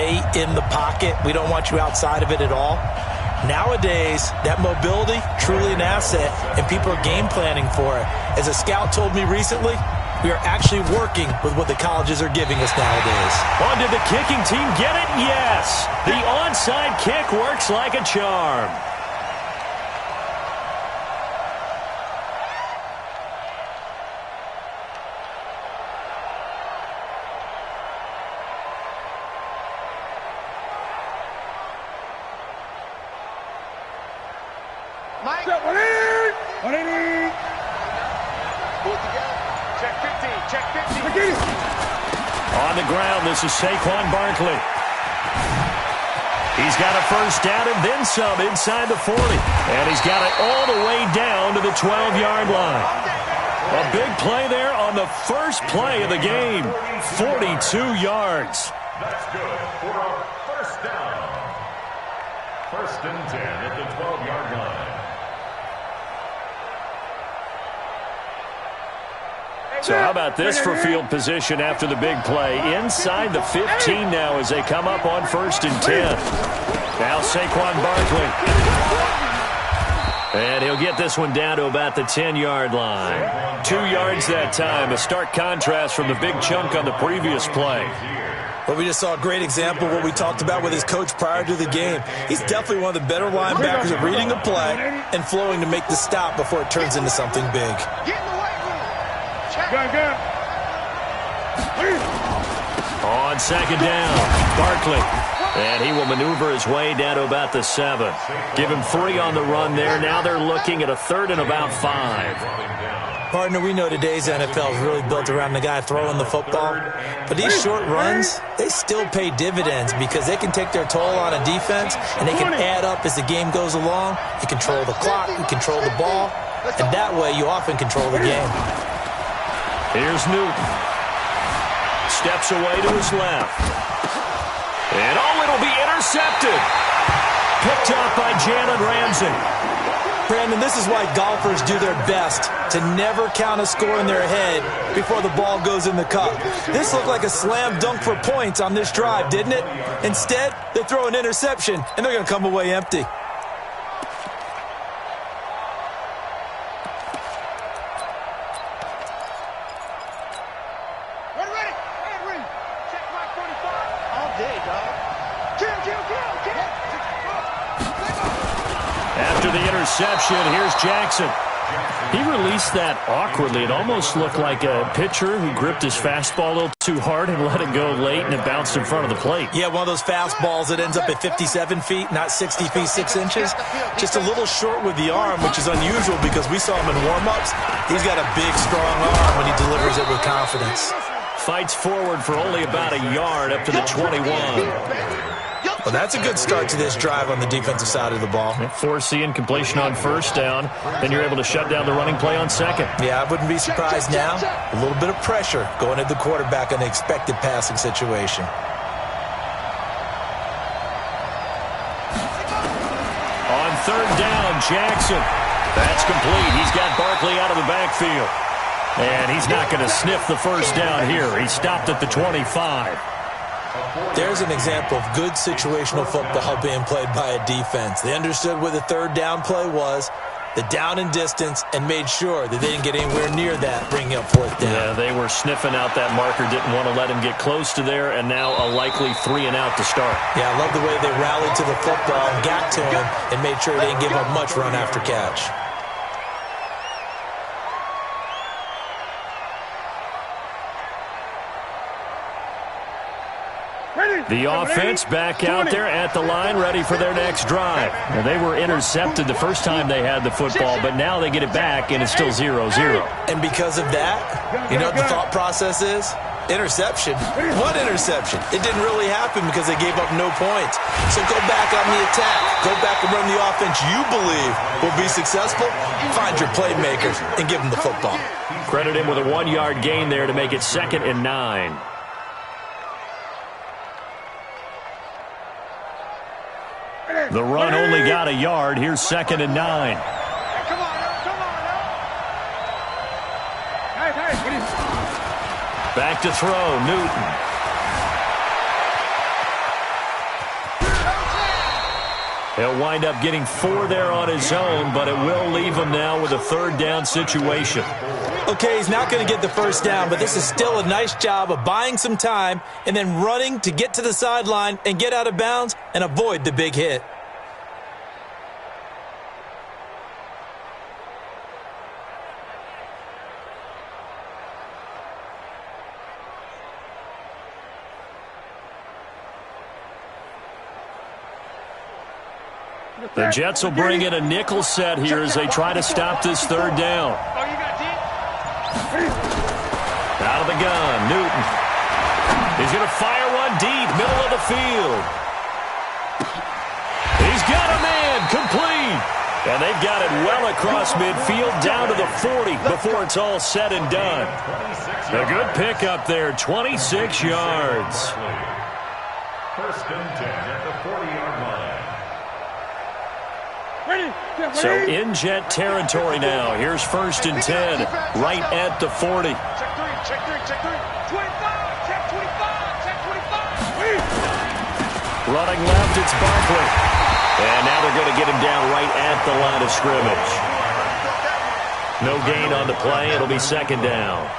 stay in the pocket. We don't want you outside of it at all. Nowadays, that mobility, truly an asset, and people are game planning for it. As a scout told me recently, we are actually working with what the colleges are giving us nowadays. On, did the kicking team get it? Yes. The onside kick works like a charm. On the ground, this is Saquon Barkley. He's got a first down and then some inside the 40. And he's got it all the way down to the 12-yard line. A big play there on the first play of the game. 42 yards. That's good for a first down. First and 10 at the 12-yard line. So how about this for field position after the big play? Inside the 15 now as they come up on first and 10. Now Saquon Barkley. And he'll get this one down to about the 10-yard line. 2 yards that time. A stark contrast from the big chunk on the previous play. Well, we just saw a great example of what we talked about with his coach prior to the game. He's definitely one of the better linebackers at reading a play and flowing to make the stop before it turns into something big. On second down, Barkley. And he will maneuver his way down to about the 7. Give him 3 on the run there. Now they're looking at a 3rd and about 5. Partner, we know today's NFL is really built around the guy throwing the football. But these short runs, they still pay dividends because they can take their toll on a defense and they can add up as the game goes along. You control the clock, you control the ball, and that way you often control the game. Here's Newton. Steps away to his left. And it'll be intercepted. Picked up by Jalen Ramsey. Brandon, this is why golfers do their best to never count a score in their head before the ball goes in the cup. This looked like a slam dunk for points on this drive, didn't it? Instead, they throw an interception, and they're going to come away empty. After the interception, here's Jackson. He released that awkwardly. It almost looked like a pitcher who gripped his fastball a little too hard and let it go late, and it bounced in front of the plate. Yeah, one of those fastballs that ends up at 57 feet, not 60 feet, 6 inches. Just a little short with the arm, which is unusual because we saw him in warm-ups. He's got a big, strong arm when he delivers it with confidence. Fights forward for only about a yard up to the 21. Well, that's a good start to this drive on the defensive side of the ball. Force the incompletion on first down. Then you're able to shut down the running play on second. Yeah, I wouldn't be surprised now. A little bit of pressure going at the quarterback on the expected passing situation. On third down, Jackson. That's complete. He's got Barkley out of the backfield. And he's not going to sniff the first down here. He stopped at the 25. There's an example of good situational football being played by a defense. They understood where the third down play was, the down and distance, and made sure that they didn't get anywhere near that, bringing up fourth down. Yeah, they were sniffing out that marker, didn't want to let him get close to there, and now a likely 3 and out to start. Yeah, I love the way they rallied to the football and got to him and made sure they didn't give up much run after catch. The offense back out there at the line, ready for their next drive. Now, they were intercepted the first time they had the football, but now they get it back, and it's still 0-0. And because of that, you know what the thought process is? Interception. One interception. It didn't really happen because they gave up no points. So go back on the attack. Go back and run the offense you believe will be successful. Find your playmakers and give them the football. Credit him with a 1-yard gain there to make it 2nd and 9. The run only got a yard. Here's 2nd and 9. Back to throw, Newton. He'll wind up getting 4 there on his own, but it will leave him now with a 3rd down situation. Okay, he's not going to get the first down, but this is still a nice job of buying some time and then running to get to the sideline and get out of bounds and avoid the big hit. The Jets will bring in a nickel set here as they try to stop this 3rd down. Out of the gun, Newton. He's going to fire one deep, middle of the field. He's got a man, complete. And they've got it well across midfield, down to the 40 before it's all said and done. A good pickup there, 26 yards. 1st and 10 at the 40-yard line. So in Jet territory now. Here's 1st and 10, right at the 40. Check 3, check 3. 25, check 25. Running left, it's Barkley. And now they're going to get him down right at the line of scrimmage. No gain on the play. It'll be 2nd down.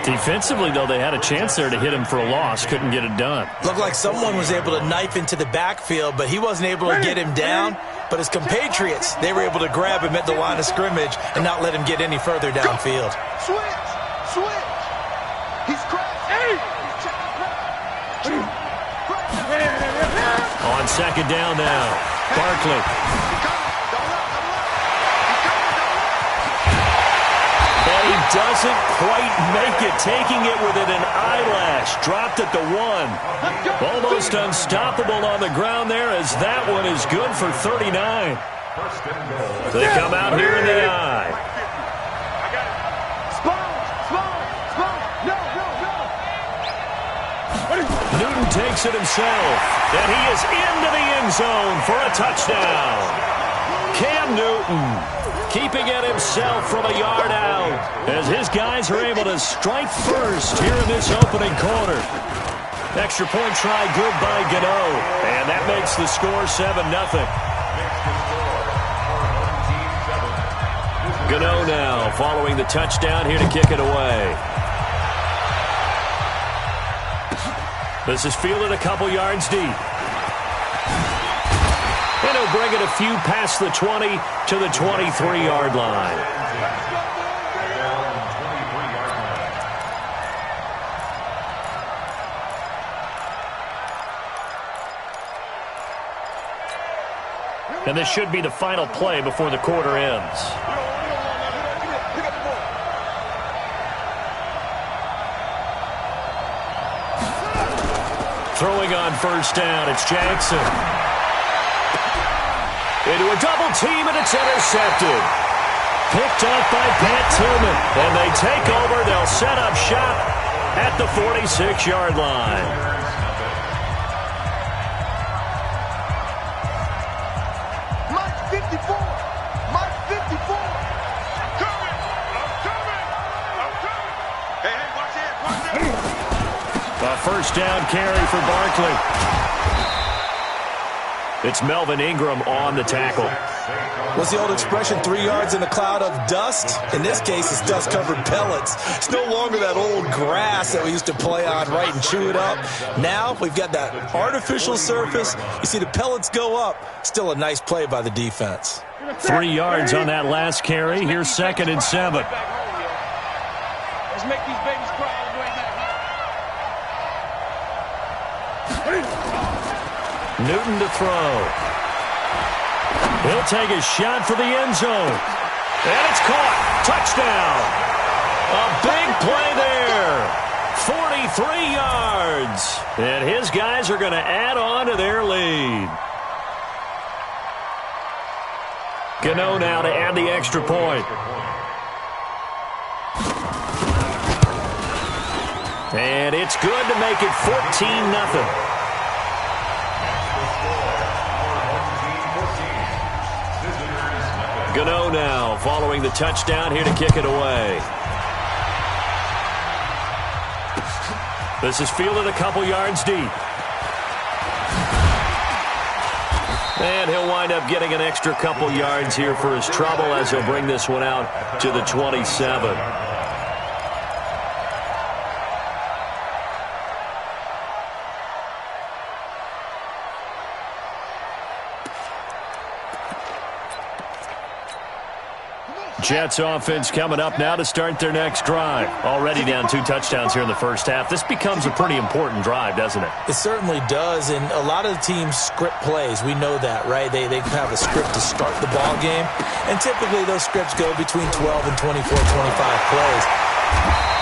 Defensively, though, they had a chance there to hit him for a loss. Couldn't get it done. Looked like someone was able to knife into the backfield, but he wasn't able to get him down. But his compatriots, they were able to grab him at the line of scrimmage and not let him get any further downfield. Switch. He's cracked. On 2nd down now, Barkley. And he doesn't quite make it, taking it within an eyelash. Dropped at the 1. Almost unstoppable on the ground there as that one is good for 39. They come out here in the eye. Newton takes it himself, and he is into the end zone for a touchdown. Cam Newton keeping it himself from a yard out as his guys are able to strike first here in this opening quarter. Extra point try good by Gano, and that makes the score 7-0. Gano now following the touchdown here to kick it away. This is fielded a couple yards deep. And he'll bring it a few past the 20 to the 23-yard line. And this should be the final play before the quarter ends. Throwing on 1st down, it's Jackson. Into a double team, and it's intercepted. Picked up by Pat Tillman. And they take over. They'll set up shop at the 46-yard line. Mike 54. Mike 54. I'm coming. Hey, watch it. A 1st down carry for Barkley. It's Melvin Ingram on the tackle. What's the old expression, 3 yards in a cloud of dust? In this case, it's dust-covered pellets. It's no longer that old grass that we used to play on, right, and chew it up. Now we've got that artificial surface. You see the pellets go up. Still a nice play by the defense. 3 yards on that last carry. Here's 2nd and 7. Let's make these babies cry all the way back. Newton to throw. He'll take a shot for the end zone. And it's caught. Touchdown. A big play there. 43 yards. And his guys are going to add on to their lead. Gano now to add the extra point. And it's good to make it 14-0. Gano now following the touchdown here to kick it away. This is fielded a couple yards deep. And he'll wind up getting an extra couple yards here for his trouble as he'll bring this one out to the 27. Jets offense coming up now to start their next drive. Already down 2 touchdowns here in the first half. This becomes a pretty important drive, doesn't it? It certainly does, and a lot of the teams script plays. We know that, right? They have a script to start the ball game, and typically those scripts go between 12 and 24, 25 plays.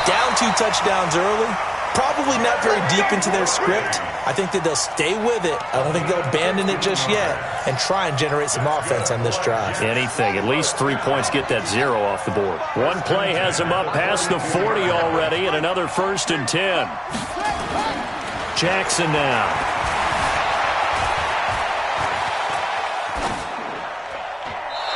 Down 2 touchdowns early, probably not very deep into their script. I think that they'll stay with it. I don't think they'll abandon it just yet and try and generate some offense on this drive. Anything. At least 3 points, get that 0 off the board. One play has him up past the 40 already, and another 1st and 10. Jackson now.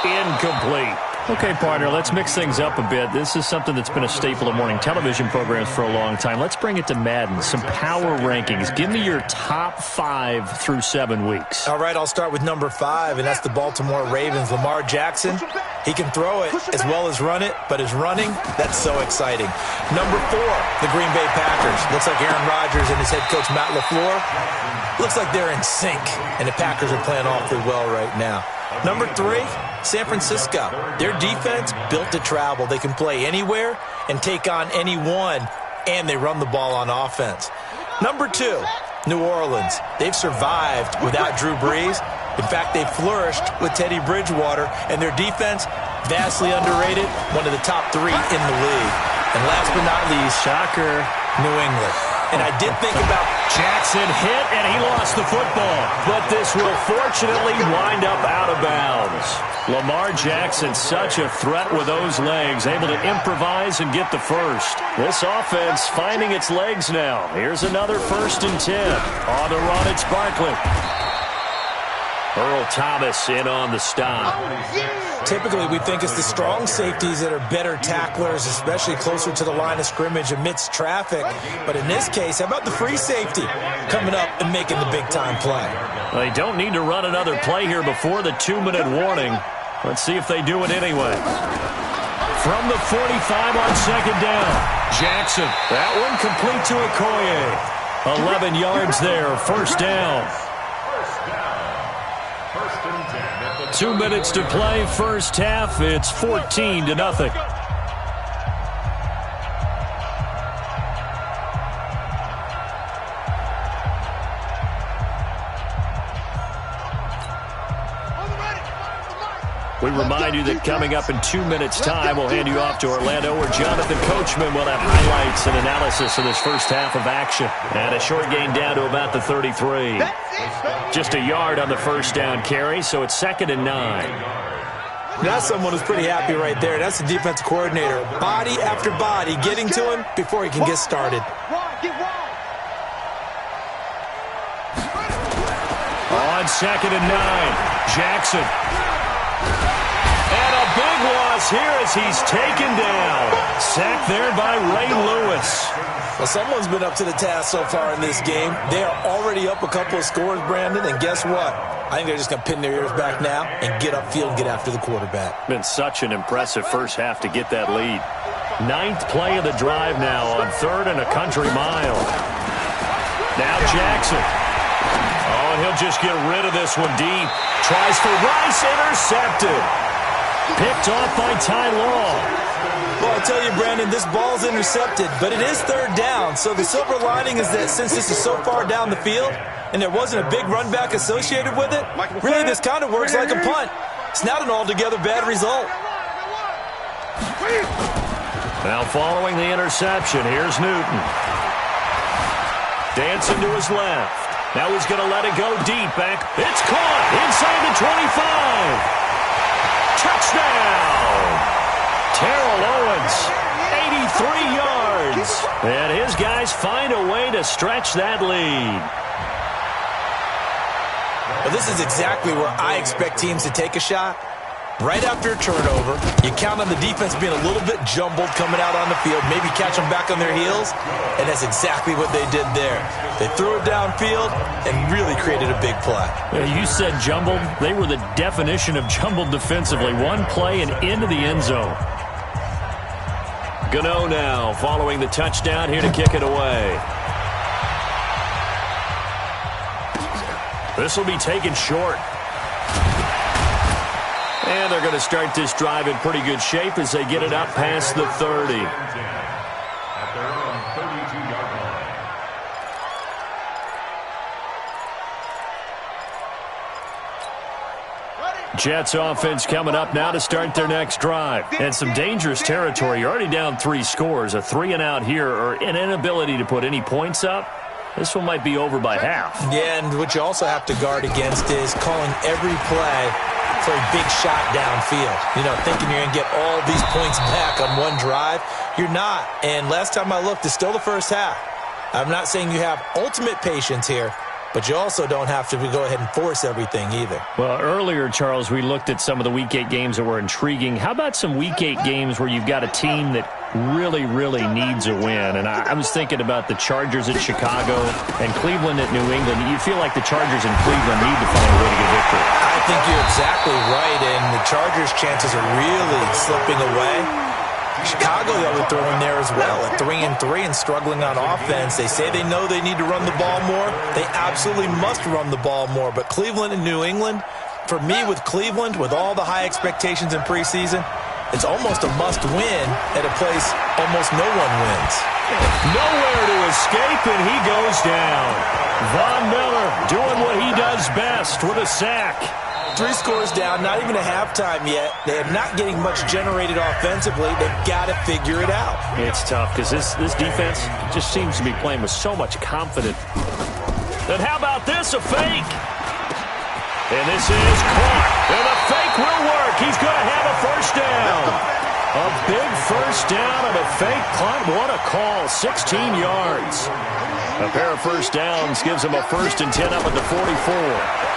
Incomplete. Okay, partner, let's mix things up a bit. This is something that's been a staple of morning television programs for a long time. Let's bring it to Madden, some power rankings. Give me your top 5 through 7 weeks. All right, I'll start with number 5, and that's the Baltimore Ravens. Lamar Jackson, he can throw it as well as run it, but his running, that's so exciting. Number 4, the Green Bay Packers. Looks like Aaron Rodgers and his head coach Matt LaFleur. Looks like they're in sync, and the Packers are playing awfully well right now. Number 3, San Francisco. Their defense built to travel. They can play anywhere and take on anyone, and they run the ball on offense. Number 2, New Orleans. They've survived without Drew Brees. In fact, they flourished with Teddy Bridgewater, and their defense, vastly underrated, one of the top 3 in the league. And last but not least, shocker, New England. And I did think about Jackson hit, and he lost the football. But this will fortunately wind up out of bounds. Lamar Jackson, such a threat with those legs, able to improvise and get the first. This offense finding its legs now. Here's another 1st and 10. On the run, it's Barkley. Earl Thomas in on the stop. Typically, we think it's the strong safeties that are better tacklers, especially closer to the line of scrimmage amidst traffic. But in this case, how about the free safety coming up and making the big-time play? Well, they don't need to run another play here before the 2-minute warning. Let's see if they do it anyway. From the 45 on 2nd down. Jackson. That one complete to Okoye. 11 yards there, 1st down. 2 minutes to play, first half. It's 14-0. We remind you that coming up in 2 minutes' time, we'll hand you off to Orlando, where Jonathan Coachman will have highlights and analysis of this first half of action. And a short gain down to about the 33. Just a yard on the 1st down carry, so it's 2nd and 9. That's someone who's pretty happy right there. That's the defensive coordinator. Body after body getting to him before he can get started. On 2nd and 9, Jackson. And a big loss here as he's taken down. Sacked there by Ray Lewis. Well, someone's been up to the task so far in this game. They are already up a couple of scores, Brandon, and guess what? I think they're just going to pin their ears back now and get upfield and get after the quarterback. Been such an impressive first half to get that lead. 9th play of the drive now on 3rd and a country mile. Now Jackson. Oh, and he'll just get rid of this one deep. Tries for Rice, intercepted. Picked off by Ty Law. Well, I tell you, Brandon, this ball's intercepted, but it is 3rd down. So the silver lining is that since this is so far down the field and there wasn't a big run back associated with it, really this kind of works like a punt. It's not an altogether bad result. Now following the interception, here's Newton. Dancing to his left. Now he's going to let it go deep back. It's caught inside the 25. Touchdown! Terrell Owens, 83 yards. And his guys find a way to stretch that lead. Well, this is exactly where I expect teams to take a shot. Right after a turnover, you count on the defense being a little bit jumbled coming out on the field, maybe catch them back on their heels, and that's exactly what they did there. They threw it downfield and really created a big play. Yeah, you said jumbled. They were the definition of jumbled defensively. One play and into the end zone. Gano now following the touchdown here to kick it away. This will be taken short. And they're going to start this drive in pretty good shape as they get it up past the 30. At their own 32-yard line. Jets offense coming up now to start their next drive. And some dangerous territory. You're already down 3 scores. A 3-and-out here or an inability to put any points up. This one might be over by half. Yeah, and what you also have to guard against is calling every play for a big shot downfield. You know, thinking you're going to get all these points back on one drive. You're not. And last time I looked, it's still the first half. I'm not saying you have ultimate patience here, but you also don't have to go ahead and force everything either. Well, earlier, Charles, we looked at some of the Week 8 games that were intriguing. How about some Week 8 games where you've got a team that really, really needs a win? And I was thinking about the Chargers at Chicago and Cleveland at New England. You feel like the Chargers and Cleveland need to find a way to get a victory. I think you're exactly right, and the Chargers' chances are really slipping away. Chicago, I would throw in there as well at 3-3 and struggling on offense. They say they know they need to run the ball more. They absolutely must run the ball more. But Cleveland and New England, for me with Cleveland, with all the high expectations in preseason, it's almost a must-win at a place almost no one wins. Nowhere to escape, and he goes down. Von Miller doing what he does best with a sack. 3 scores down, not even a halftime yet. They are not getting much generated offensively. They've got to figure it out. It's tough because this defense just seems to be playing with so much confidence. Then how about this, a fake? And this is caught. And the fake will work. He's going to have a first down. A big first down on a fake punt. What a call. 16 yards. A pair of first downs gives him a 1st and 10 up at the 44.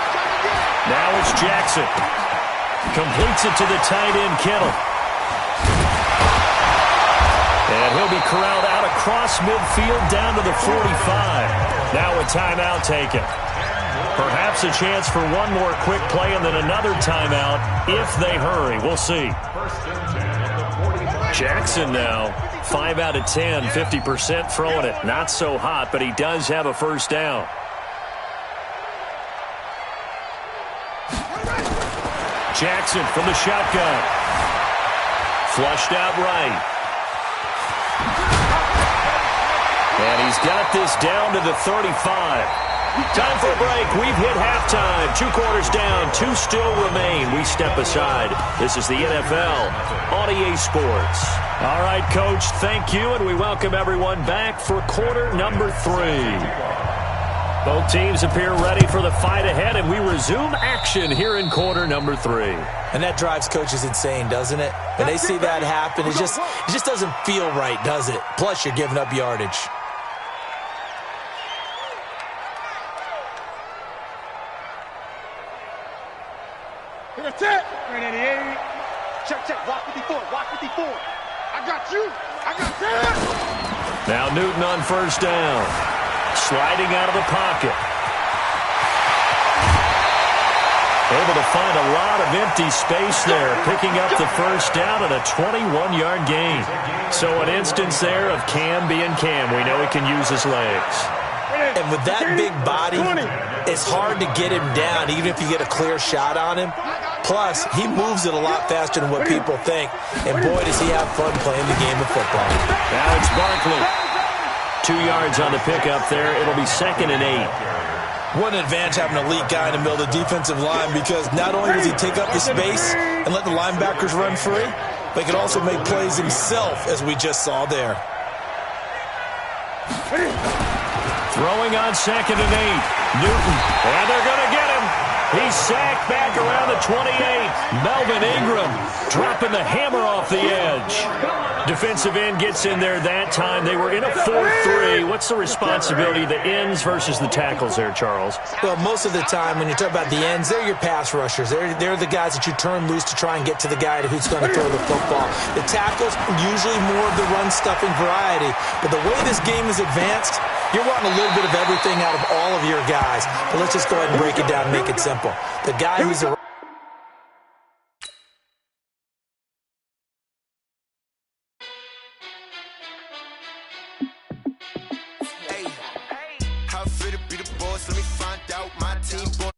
Now it's Jackson. Completes it to the tight end, Kittle. And he'll be corralled out across midfield down to the 45. Now a timeout taken. Perhaps a chance for one more quick play and then another timeout if they hurry. We'll see. Jackson now, 5 out of 10, 50% throwing it. Not so hot, but he does have a first down. Jackson from the shotgun. Flushed out right. And he's got this down to the 35. Time for a break. We've hit halftime. 2 quarters down. 2 still remain. We step aside. This is the NFL on EA Sports. All right, Coach, thank you, and we welcome everyone back for quarter number 3. Both teams appear ready for the fight ahead, and we resume action here in quarter number 3. And that drives coaches insane, doesn't it? When they see that happen, it just doesn't feel right, does it? Plus, you're giving up yardage. That's it. 388. Check. Walk 54. Walk 54. I got you. I got that. Now Newton on first down. Sliding out of the pocket. Able to find a lot of empty space there. Picking up the first down and a 21-yard gain. So an instance there of Cam being Cam. We know he can use his legs. And with that big body, it's hard to get him down, even if you get a clear shot on him. Plus, he moves it a lot faster than what people think. And boy, does he have fun playing the game of football. Now it's Barkley. 2 yards on the pickup there. It'll be 2nd and 8. What an advantage having an elite guy in the middle of the defensive line, because not only does he take up the space and let the linebackers run free, but he can also make plays himself, as we just saw there. Throwing on 2nd and 8. Newton. And they're going to get him. He's sacked back around the 28. Melvin Ingram dropping the hammer off the edge. Defensive end gets in there that time. They were in a 4-3. What's the responsibility of the ends versus the tackles there, Charles? Well, most of the time when you talk about the ends, they're your pass rushers. They're the guys that you turn loose to try and get to the guy who's going to throw the football. The tackles, usually more of the run-stuffing variety. But the way this game is advanced, you're wanting a little bit of everything out of all of your guys. But let's just go ahead and break it down and make it simple. The guy who's a How fit to be the boss? Let me find out. My team.